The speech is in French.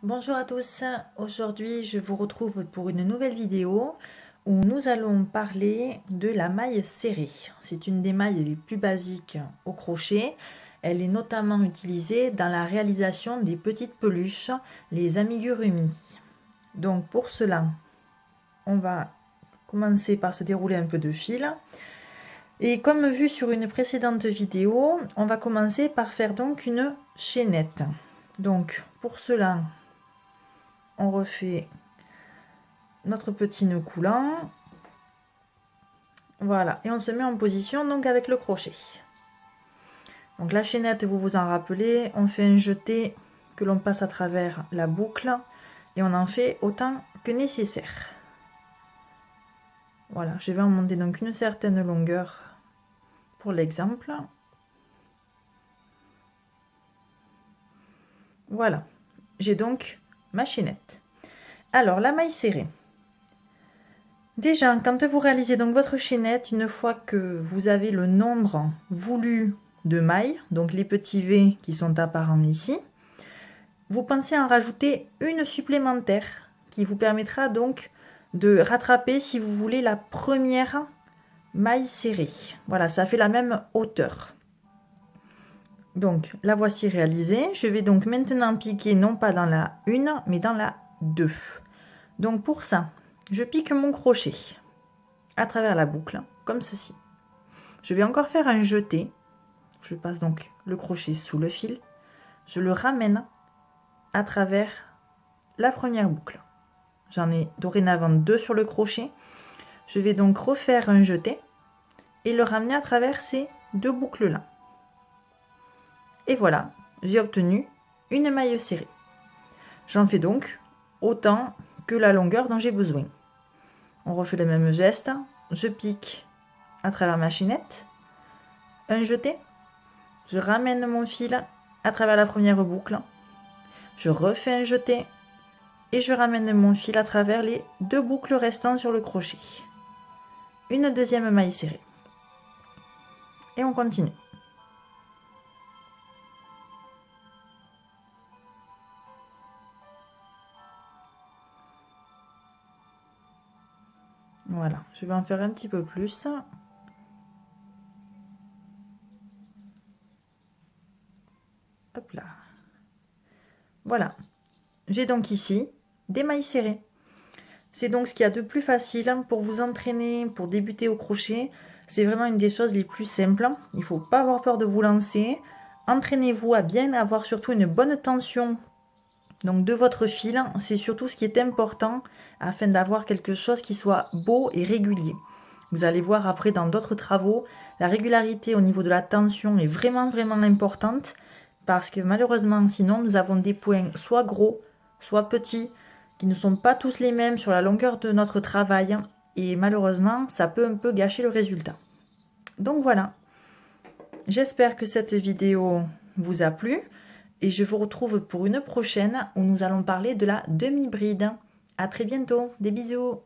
Bonjour à tous, aujourd'hui je vous retrouve pour une nouvelle vidéo où nous allons parler de la maille serrée. C'est une des mailles les plus basiques au crochet. Elle est notamment utilisée dans la réalisation des petites peluches, les amigurumi. Donc pour cela, on va commencer par se dérouler un peu de fil. Et comme vu sur une précédente vidéo, on va commencer par faire donc une chaînette. Donc pour cela, on refait notre petit nœud coulant, voilà, et on se met en position donc avec le crochet. Donc la chaînette, vous vous en rappelez, on fait un jeté que l'on passe à travers la boucle et on en fait autant que nécessaire. Voilà, je vais en monter donc une certaine longueur pour l'exemple. Voilà, j'ai donc ma chaînette. Alors la maille serrée. Déjà, quand vous réalisez donc votre chaînette, une fois que vous avez le nombre voulu de mailles, donc les petits V qui sont apparents ici, vous pensez en rajouter une supplémentaire qui vous permettra donc de rattraper, si vous voulez, la première maille serrée. Voilà, ça fait la même hauteur. Donc, la voici réalisée. Je vais donc maintenant piquer non pas dans la 1, mais dans la 2. Donc, pour ça, je pique mon crochet à travers la boucle, comme ceci. Je vais encore faire un jeté. Je passe donc le crochet sous le fil. Je le ramène à travers la première boucle. J'en ai dorénavant 2 sur le crochet. Je vais donc refaire un jeté et le ramener à travers ces 2 boucles là. Et voilà, j'ai obtenu une maille serrée. J'en fais donc autant que la longueur dont j'ai besoin. On refait le même geste. Je pique à travers ma chaînette, un jeté, je ramène mon fil à travers la première boucle, je refais un jeté et je ramène mon fil à travers les 2 boucles restantes sur le crochet. Une deuxième maille serrée. Et on continue. Voilà, je vais en faire un petit peu plus. Hop là. Voilà. J'ai donc ici des mailles serrées. C'est donc ce qu'il y a de plus facile pour vous entraîner, pour débuter au crochet. C'est vraiment une des choses les plus simples. Il ne faut pas avoir peur de vous lancer. Entraînez-vous à bien avoir surtout une bonne tension donc de votre fil. C'est surtout ce qui est important afin d'avoir quelque chose qui soit beau et régulier. Vous allez voir après dans d'autres travaux, la régularité au niveau de la tension est vraiment importante parce que malheureusement sinon nous avons des points soit gros, soit petits, qui ne sont pas tous les mêmes sur la longueur de notre travail et malheureusement ça peut un peu gâcher le résultat. Donc voilà, j'espère que cette vidéo vous a plu et je vous retrouve pour une prochaine où nous allons parler de la demi-bride. À très bientôt, des bisous.